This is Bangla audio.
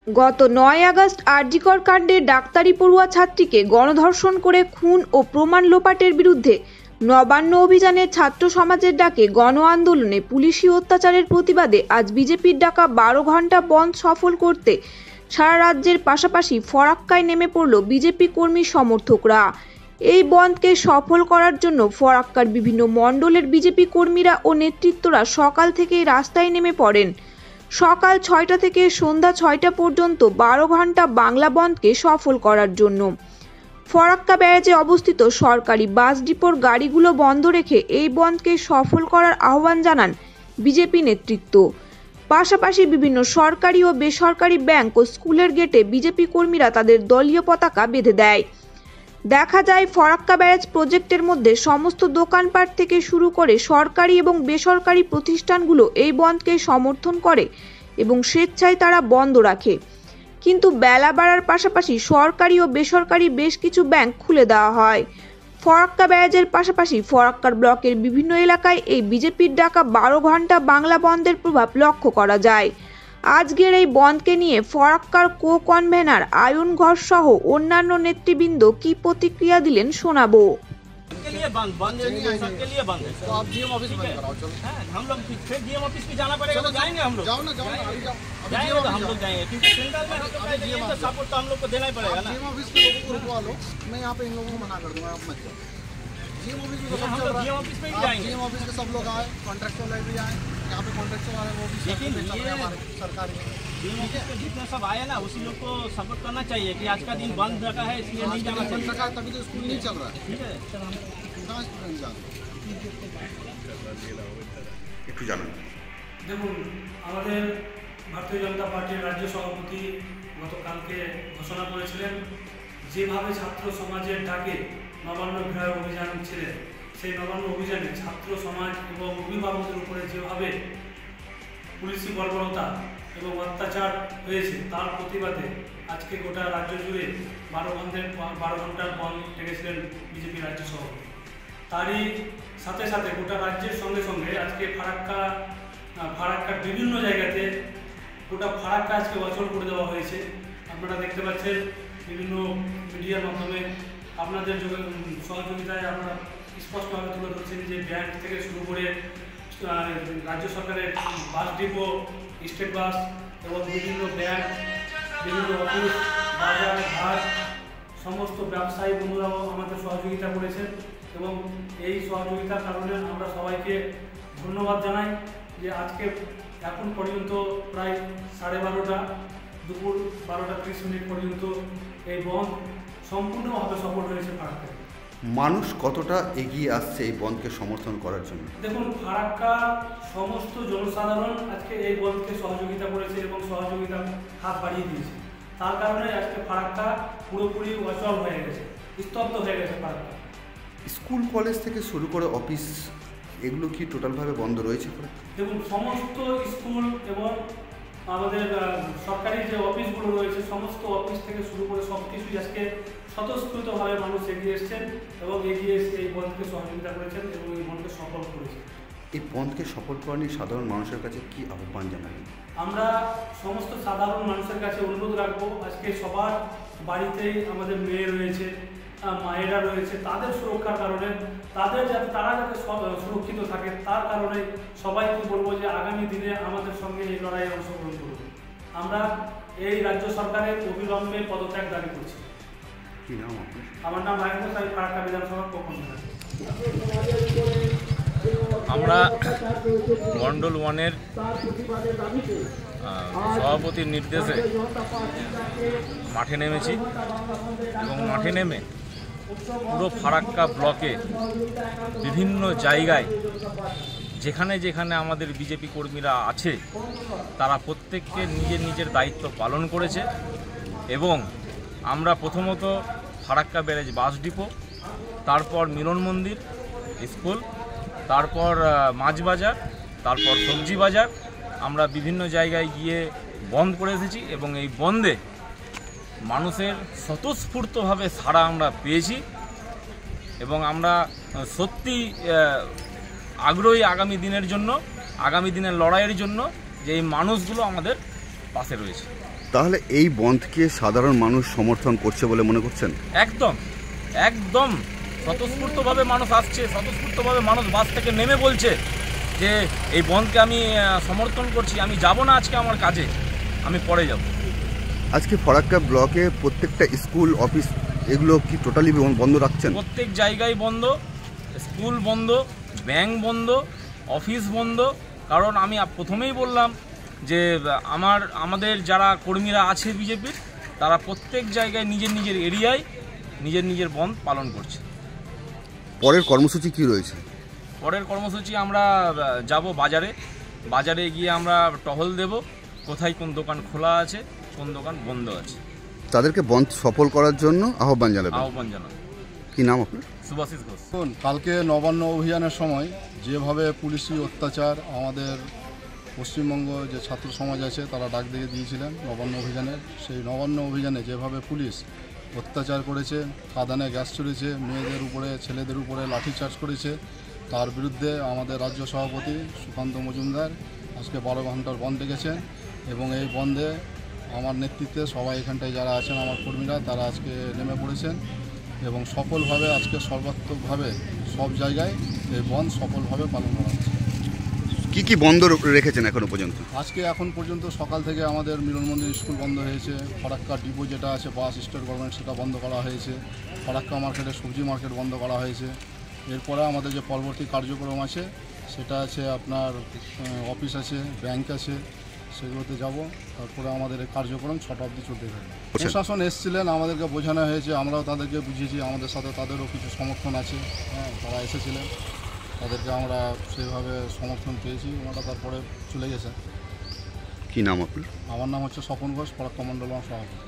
গত ৯ আগস্ট আরজিকর কাণ্ডে ডাক্তারি পড়ুয়া ছাত্রীকে গণধর্ষণ করে খুন ও প্রমাণ লোপাটের বিরুদ্ধে নবান্ন অভিযানে ছাত্র সমাজের ডাকে গণ আন্দোলনে পুলিশি অত্যাচারের প্রতিবাদে আজ বিজেপির ডাকা ১২ ঘণ্টা বন্ধ সফল করতে সারা রাজ্যের পাশাপাশি ফরাক্কায় নেমে পড়ল বিজেপি কর্মী সমর্থকরা। এই বন্ধকে সফল করার জন্য ফরাক্কার বিভিন্ন মণ্ডলের বিজেপি কর্মীরা ও নেতৃত্বরা সকাল থেকেই রাস্তায় নেমে পড়েন। সকাল ৬টা থেকে সন্ধ্যা ৬টা পর্যন্ত ১২ ঘণ্টা বাংলা বন্ধকে সফল করার জন্য ফরাক্কা ব্যারাজে অবস্থিত সরকারি বাস ডিপোর গাড়িগুলো বন্ধ রেখে এই বন্ধকে সফল করার আহ্বান জানান বিজেপি নেতৃত্ব। পাশাপাশি বিভিন্ন সরকারি ও বেসরকারি ব্যাংক ও স্কুলের গেটে বিজেপি কর্মীরা তাদের দলীয় পতাকা বেঁধে দেয়। দেখা যায় ফরাক্কা ব্যারাজ প্রজেক্টের মধ্যে সমস্ত দোকানপাট থেকে শুরু করে সরকারি এবং বেসরকারি প্রতিষ্ঠানগুলো এই বন্ধকে সমর্থন করে এবং স্বেচ্ছায় তারা বন্ধ রাখে। কিন্তু বেলা বাড়ার পাশাপাশি সরকারি ও বেসরকারি বেশ কিছু ব্যাংক খুলে দেওয়া হয়। ফরাক্কা ব্যারাজের পাশাপাশি ফরাক্কার ব্লকের বিভিন্ন এলাকায় এই বিজেপির ডাকা ১২ ঘণ্টা বাংলা বন্ধের প্রভাব লক্ষ্য করা যায়। আজকের এই বন্ধকে নিয়ে ফরাক্কার কো-কনভেনার আয়ন ঘোষ সহ অন্যান্য নেতৃবৃন্দ কি প্রতিক্রিয়া দিলেন শোনাবো। के लिए बंद सबके लिए बंद है। तो आप डीएम ऑफिस बंद कराओ। चलो हम लोग फिर डीएम ऑफिस भी जाना पड़ेगा, तो जाएंगे हम लोग। जाओ ना अभी जाओ। जाएंगे तो हम लोग जाएंगे क्योंकि सेंट्रल में हम लोग का डीएम का सपोर्ट तो हम लोग को देना ही पड़ेगा ना। डीएम ऑफिस के लोगों को रुकवा लो, मैं यहाँ पे इन लोगों को मना कर दूंगा, आप मत जाओ। डीएम ऑफिस में हम लोग डीएम ऑफिस में ही जाएंगे। डीएम ऑफिस के सब लोग आए, कॉन्ट्रैक्टर वाले भी आए, यहाँ पे कॉन्ट्रैक्टर वाले वो भी लेकिन ये हमारे सरकारी डीएम ऑफिस के जितने सब आए ना उसी लोग को सपोर्ट करना चाहिए कि आज का दिन बंद रखा है इसलिए नहीं जाना बंद चाहिए। रखा है तभी तो स्कूल नहीं चल रहा है। ठीक है कहाँ स्टूडेंट जा रहे हैं? একটু জানান। দেখুন, আমাদের ভারতীয় জনতা পার্টির রাজ্য সভাপতি গতকালকে ঘোষণা করেছিলেন যেভাবে ছাত্র সমাজের ডাকে নবান্ন ঘেরাও অভিযান ছিলেন, সেই নবান্ন অভিযানে ছাত্র সমাজ এবং অভিভাবকদের উপরে যেভাবে পুলিশি বর্বরতা এবং অত্যাচার হয়েছে তার প্রতিবাদে আজকে গোটা রাজ্য জুড়ে ১২ ঘন্টার বন্ধ ডেকেছিলেন বিজেপি রাজ্য সভাপতি। তারই সাথে সাথে গোটা রাজ্যের সঙ্গে সঙ্গে আজকে ফারাক্কার বিভিন্ন জায়গাতে গোটা ফারাক্কা আজকে অচল করে দেওয়া হয়েছে। আপনারা দেখতে পাচ্ছেন বিভিন্ন মিডিয়ার মাধ্যমে আপনাদের সহযোগিতায় আপনারা স্পষ্টভাবে তুলে ধরছেন যে ব্যাংক থেকে শুরু করে রাজ্য সরকারের বাস ডিপো, স্টেট বাস এবং বিভিন্ন ব্যাংক, বিভিন্ন অফিস, বাজার ঘাট সমস্ত ব্যবসায়ী বন্ধুরাও আমাদের সহযোগিতা করেছেন এবং এই সহযোগিতার কারণে আমরা সবাইকে ধন্যবাদ জানাই যে আজকে এখন পর্যন্ত প্রায় 12:30 দুপুর 12:30 পর্যন্ত এই বন্ধ সম্পূর্ণভাবে সফল হয়েছে ফারাক্কায়। মানুষ কতটা এগিয়ে আসছে এই বন্ধকে সমর্থন করার জন্য? দেখুন, ফারাক্কা সমস্ত জনসাধারণ আজকে এই বন্ধকে সহযোগিতা করেছে এবং সহযোগিতার হাত বাড়িয়ে দিয়েছে। তার কারণে আজকে ফারাক্কা পুরোপুরি অচল হয়ে গেছে, স্তব্ধ হয়ে গেছে ফারাক্কা। স্কুল কলেজ থেকে শুরু করে অফিস এগুলো কি টোটালভাবে বন্ধ রয়েছে? দেখুন, সমস্ত স্কুল এবং আমাদের সরকারি যে অফিসগুলো রয়েছে সমস্ত অফিস থেকে শুরু করে সব কিছুই আজকে স্বতঃস্ফূর্তভাবে মানুষ এগিয়ে এসছেন এবং এগিয়ে এসে এই বন্ধকে সহযোগিতা করেছেন এবং এই বন্ধকে সফল করেছেন। এই বন্ধকে সফল করা নিয়ে সাধারণ মানুষের কাছে কি আহ্বান জানাবেন? আমরা সমস্ত সাধারণ মানুষের কাছে অনুরোধ রাখবো, আজকে সবার বাড়িতেই আমাদের মেয়ে রয়েছে, মায়েরা রয়েছে, তাদের সুরক্ষার কারণে তারা যাতে সুরক্ষিত থাকে তার কারণে সবাইকে বলবো যে আগামী দিনে আমাদের সঙ্গে এই লড়াইয়ে অংশগ্রহণ করুন। আমরা এই রাজ্য সরকারের অবিলম্বে পদত্যাগ দাবি করছি। কি নাম আপনার? আমার নাম আয়ন ঘোষ, আমি ফারাক্কা বিধানসভা কো-কনভেনার। আমরা মণ্ডল 1-এর সভাপতির নির্দেশে মাঠে নেমেছি এবং মাঠে নেমে পুরো ফারাক্কা ব্লকে বিভিন্ন জায়গায় যেখানে যেখানে আমাদের বিজেপি কর্মীরা আছে তারা প্রত্যেককে নিজের নিজের দায়িত্ব পালন করেছে এবং আমরা প্রথমত ফারাক্কা ব্যারেজ বাস ডিপো, তারপর মিলন মন্দির স্কুল, তারপর মাছ বাজার, তারপর সবজি বাজার আমরা বিভিন্ন জায়গায় গিয়ে বন্ধ করে এসেছি এবং এই বন্ধে মানুষের স্বতঃস্ফূর্তভাবে সাড়া আমরা পেয়েছি এবং আমরা সত্যি আগ্রহী আগামী দিনের জন্য, আগামী দিনের লড়াইয়ের জন্য যে এই মানুষগুলো আমাদের পাশে রয়েছে। তাহলে এই বন্ধকে সাধারণ মানুষ সমর্থন করছে বলে মনে করছেন? একদম একদম স্বতঃস্ফূর্তভাবে মানুষ আসছে, স্বতঃস্ফূর্তভাবে মানুষ বাস থেকে নেমে বলছে যে এই বন্ধকে আমি সমর্থন করছি, আমি যাব না আজকে আমার কাজে, আমি পরে যাব। আজকে ফরাক্কা ব্লকে প্রত্যেকটা স্কুল অফিস এগুলো কি টোটালি বন্ধ রাখছেন? প্রত্যেক জায়গায় বন্ধ, স্কুল বন্ধ, ব্যাংক বন্ধ, অফিস বন্ধ। কারণ আমি প্রথমেই বললাম যে আমাদের যারা কর্মীরা আছে বিজেপির, তারা প্রত্যেক জায়গায় নিজের নিজের এরিয়ায় নিজের নিজের বন্ধ পালন করছে। পরের কর্মসূচি কি রয়েছে? পরের কর্মসূচি আমরা যাব বাজারে গিয়ে আমরা টহল দেব, কোথায় কোন দোকান খোলা আছে, কোন দোকান বন্ধ আছে। তাদেরকে বন্ধ সফল করার জন্য আহ্বান জানাবো। কি নাম আপনার? সুভাষিস ঘোষ। কালকে নবান্ন অভিযানের সময় যেভাবে পুলিশি অত্যাচার আমাদের পশ্চিমবঙ্গ যে ছাত্র সমাজ আছে তারা ডাক দিয়ে দিয়েছিলেন নবান্ন অভিযানের, সেই নবান্ন অভিযানে যেভাবে পুলিশ অত্যাচার করেছে, কাঁদানে গ্যাস ছড়িয়েছে, মেয়েদের উপরে ছেলেদের উপরে লাঠিচার্জ করেছে, তার বিরুদ্ধে আমাদের রাজ্য সভাপতি সুকান্ত মজুমদার আজকে 12 ঘন্টার বন্ধ ডেকেছেন এবং এই বন্ধে আমার নেতৃত্বে সবাই এখানটায় যারা আছেন আমার কর্মীরা তারা আজকে নেমে পড়েছেন এবং সফলভাবে আজকে সর্বাত্মকভাবে সব জায়গায় এই বন্ধ সফলভাবে পালন করা হচ্ছে। কি কি বন্ধ রেখেছেন এখনো পর্যন্ত? আজকে এখন পর্যন্ত সকাল থেকে আমাদের মিলন মন্দির স্কুল বন্ধ হয়েছে, ফরাক্কা ডিপো যেটা আছে বাস স্টেট গভর্নমেন্ট সেটা বন্ধ করা হয়েছে, ফরাক্কা মার্কেটে সবজি মার্কেট বন্ধ করা হয়েছে। এরপরে আমাদের যে পরবর্তী কার্যক্রম আছে সেটা আছে আপনার অফিস আছে, ব্যাংক আছে, সেগুলোতে যাব। তারপরে আমাদের এই কার্যক্রম 6টা অবধি চলতে থাকবে। প্রশাসন এসেছিলেন, আমাদেরকে বোঝানো হয়েছে, আমরাও তাদেরকে বুঝিয়েছি, আমাদের সাথে তাদেরও কিছু সমর্থন আছে। তারা এসেছিলেন, তাদেরকে আমরা সেইভাবে সমর্থন পেয়েছি, ওনারা তারপরে চলে গেছে। কি নাম আপনার? আমার নাম হচ্ছে স্বপন ঘোষ, ফরাক্কা মণ্ডল সভাপতি।